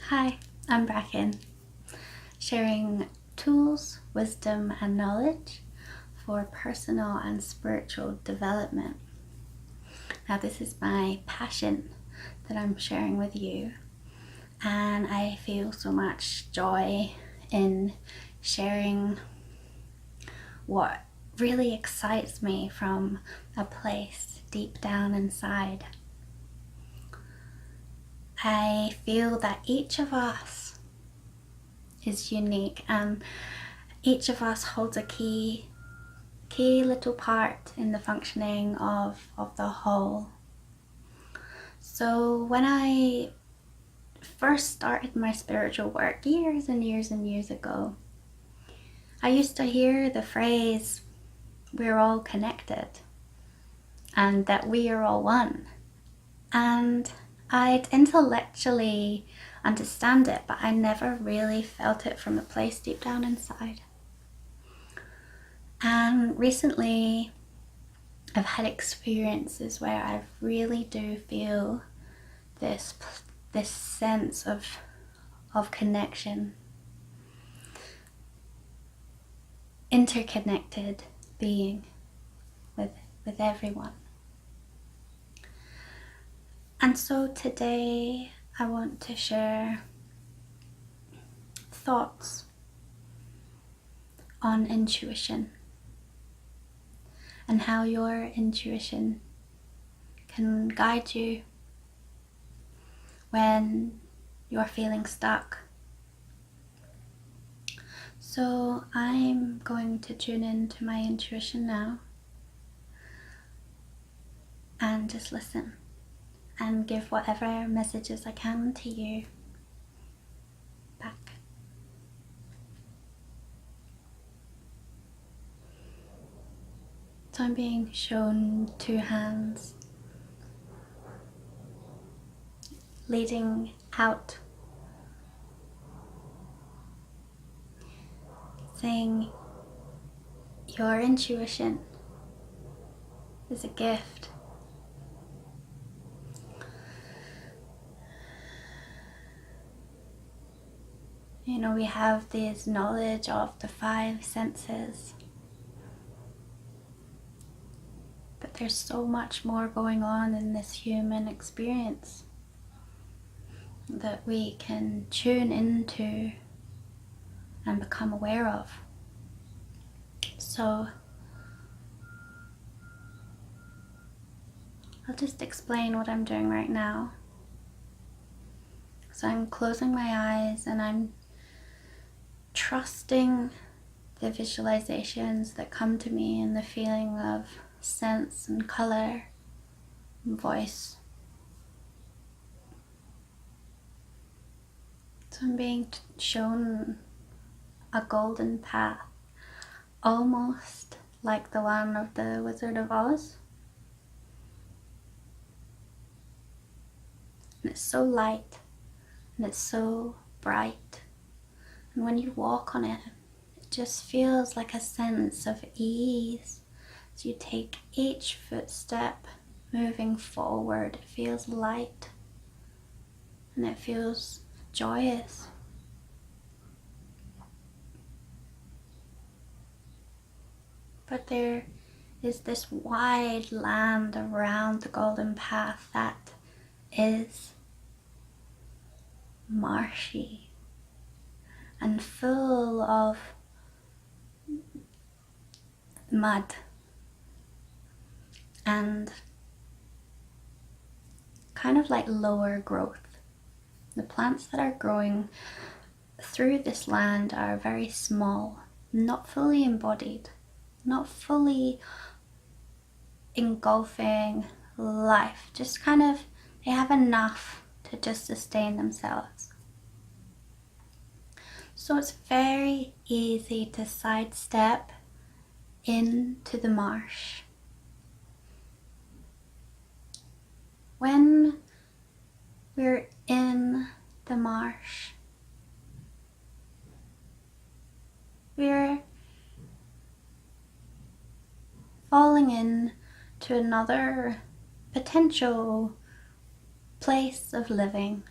Hi, I'm Bracken, sharing tools, wisdom and knowledge for personal and spiritual development. Now this is my passion that I'm sharing with you, and I feel so much joy in sharing what really excites me from a place deep down inside. I feel that each of us is unique, and each of us holds a key little part in the functioning of the whole. So when I first started my spiritual work years and years and years ago, I used to hear the phrase, we're all connected and that we are all one. And I'd intellectually understand it, but I never really felt it from a place deep down inside. And recently I've had experiences where I really do feel this sense of connection, interconnected being with everyone. And so today I want to share thoughts on intuition and how your intuition can guide you when you're feeling stuck. So I'm going to tune into my intuition now and just listen and give whatever messages I can to you back. So I'm being shown two hands leading out, saying your intuition is a gift. You know, we have this knowledge of the five senses, but there's so much more going on in this human experience that we can tune into and become aware of. So I'll just explain what I'm doing right now. So I'm closing my eyes and I'm trusting the visualizations that come to me and the feeling of sense and color and voice. So I'm being shown a golden path, almost like the one of the Wizard of Oz. And it's so light and it's so bright. And when you walk on it, it just feels like a sense of ease. As you take each footstep moving forward, it feels light and it feels joyous. But there is this wide land around the golden path that is marshy and full of mud and kind of like lower growth. The plants that are growing through this land are very small, not fully embodied, not fully engulfing life, just kind of, they have enough to just sustain themselves. So it's very easy to sidestep into the marsh. When we're in the marsh, we're falling in to another potential place of living.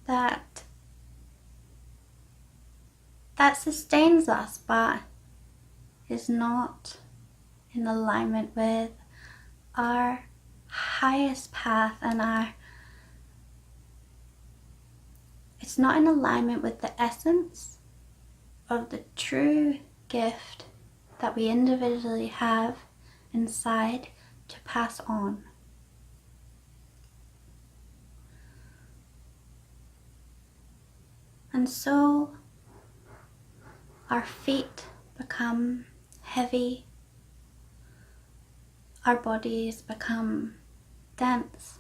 that sustains us but is not in alignment with our highest path and it's not in alignment with the essence of the true gift that we individually have inside to pass on. And so our feet become heavy, our bodies become dense.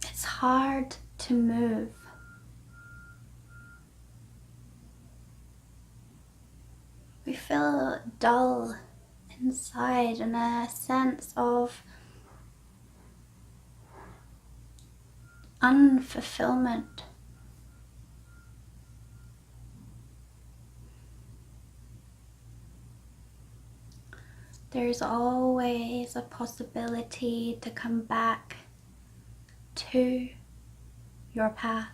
It's hard to move. We feel dull inside and a sense of unfulfillment. There's always a possibility to come back to your path.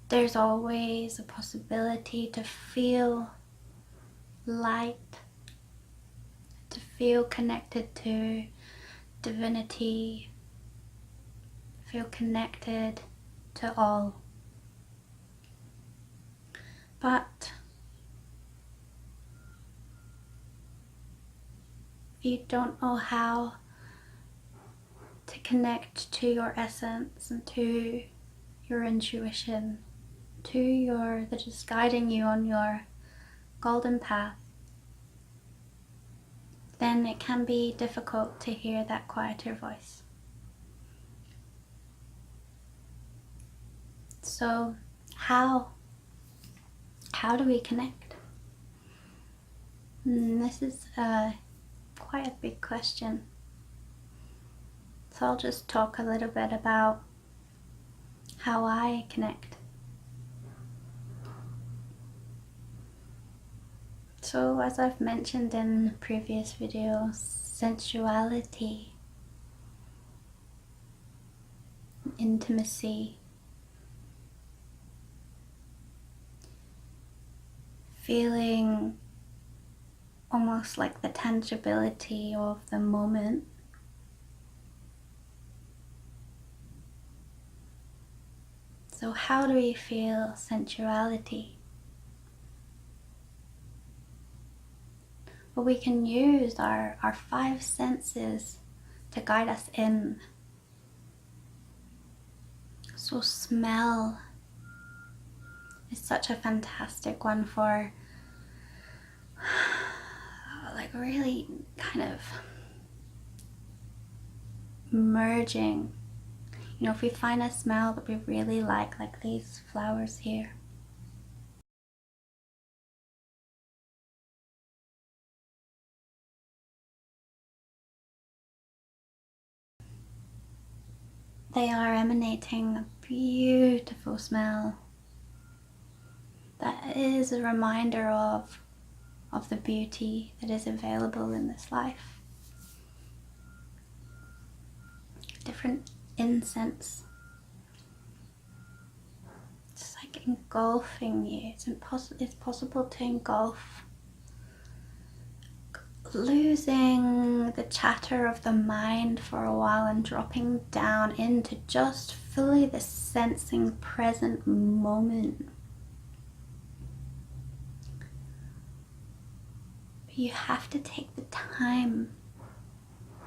There's always a possibility to feel light, to feel connected to divinity, feel connected to all. But if you don't know how to connect to your essence and to your intuition, that is guiding you on your golden path, then it can be difficult to hear that quieter voice. So how do we connect? This is quite a big question. So I'll just talk a little bit about how I connect. So as I've mentioned in previous videos, sensuality, intimacy, feeling almost like the tangibility of the moment, so how do we feel sensuality? Well, we can use our five senses to guide us in. So smell is such a fantastic one for like really kind of merging. You know, if we find a smell that we really like these flowers here, they are emanating a beautiful smell that is a reminder of the beauty that is available in this life. Different incense, it's like engulfing you. It's possible to engulf, losing the chatter of the mind for a while and dropping down into just fully the sensing present moment. But you have to take the time,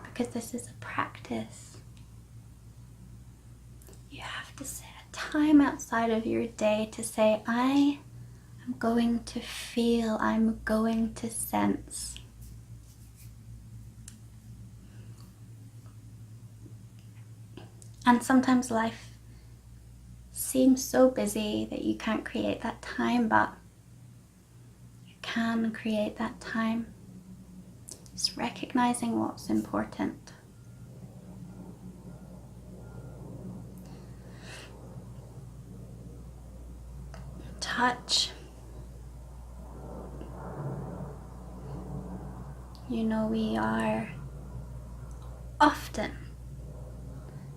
because this is a practice. You have to set a time outside of your day to say, I am going to feel, I'm going to sense. And sometimes life seems so busy that you can't create that time, but you can create that time. Just recognizing what's important. Touch. You know, we are often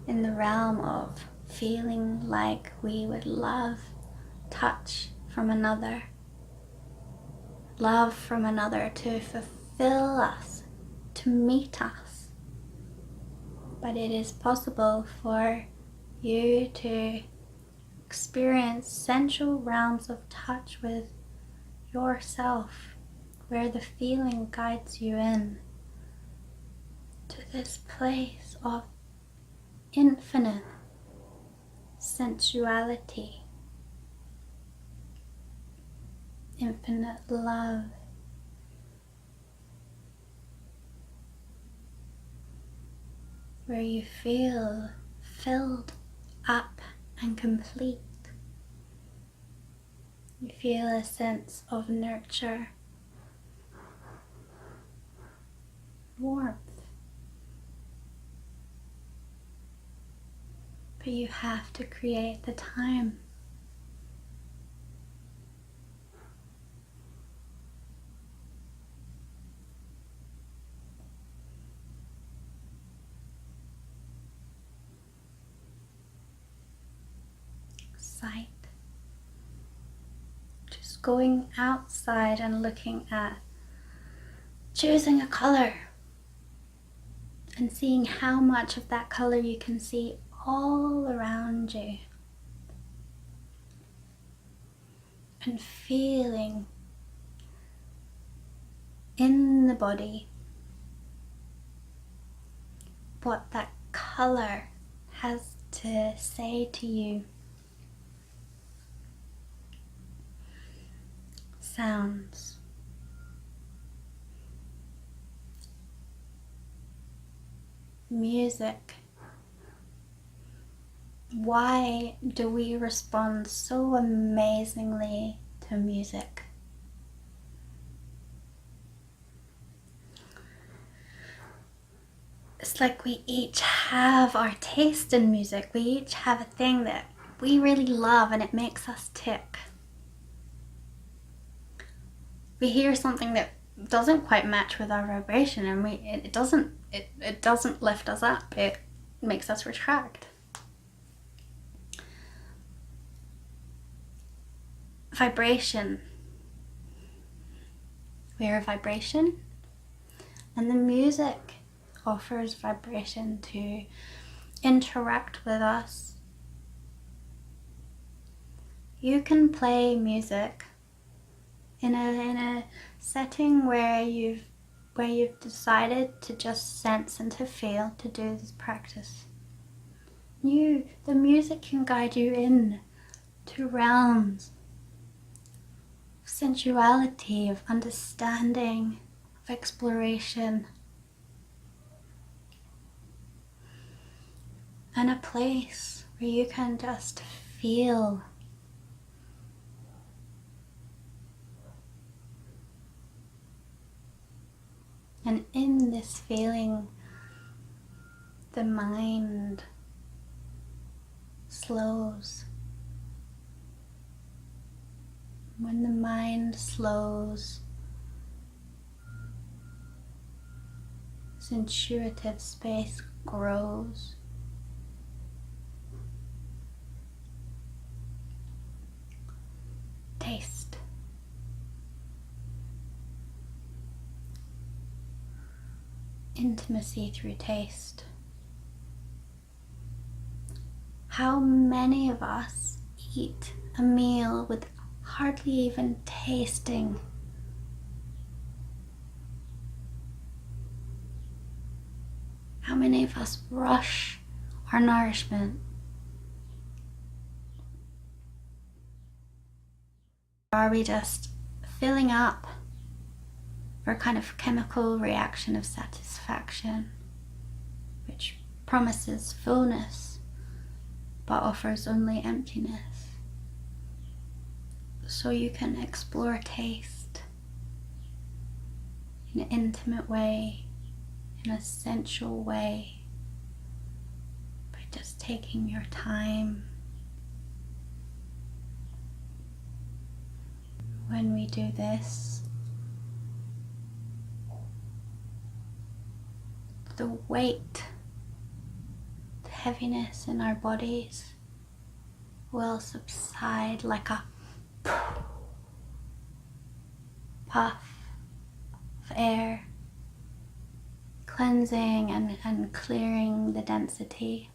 in the realm of feeling like we would love touch from another, love from another to fulfill us, to meet us. But it is possible for you to experience sensual realms of touch with yourself, where the feeling guides you in to this place of infinite sensuality, infinite love. Where you feel filled up and complete. You feel a sense of nurture, warmth. But you have to create the time. Sight. Just going outside and looking at, choosing a color and seeing how much of that color you can see all around you. And feeling in the body what that color has to say to you. Sounds. Music. Why do we respond so amazingly to music? It's like we each have our taste in music. We each have a thing that we really love and it makes us tick. We hear something that doesn't quite match with our vibration and it doesn't lift us up. It makes us retract. Vibration. We're a vibration, and the music offers vibration to interact with us. You can play music in a setting where you've decided to just sense and to feel, to do this practice. The music can guide you in to realms of sensuality, of understanding, of exploration, and a place where you can just feel. And in this feeling, the mind slows. When the mind slows, this intuitive space grows. Taste. Intimacy through taste. How many of us eat a meal with hardly even tasting? How many of us rush our nourishment? Are we just filling up for a kind of chemical reaction of satisfaction, which promises fullness but offers only emptiness? So you can explore taste in an intimate way, in a sensual way, by just taking your time. When we do this, the weight, the heaviness in our bodies will subside like a puff of air, cleansing and clearing the density.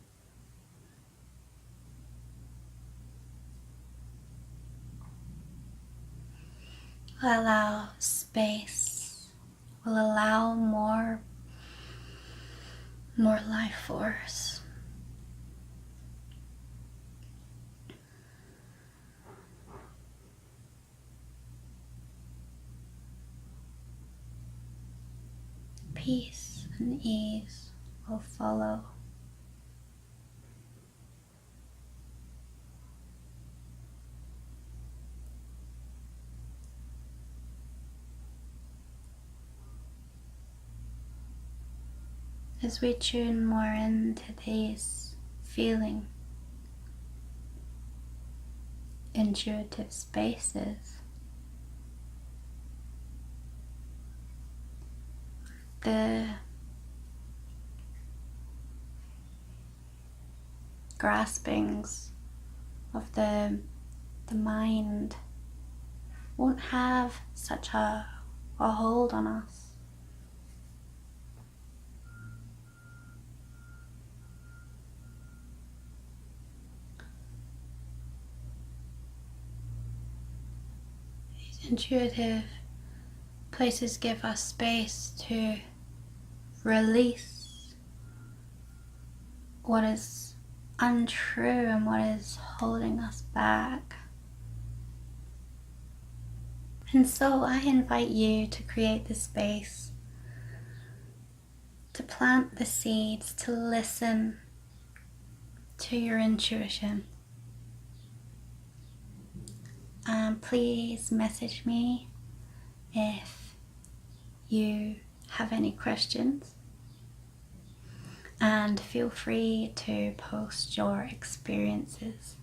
Will allow space, will allow more life force. Peace and ease will follow. As we tune more into these feeling intuitive spaces, the graspings of the mind won't have such a hold on us. These intuitive places give us space to release what is untrue and what is holding us back. And so I invite you to create the space, to plant the seeds, to listen to your intuition. Please message me if you have any questions, and feel free to post your experiences.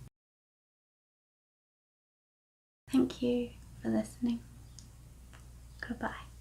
Thank you for listening. Goodbye.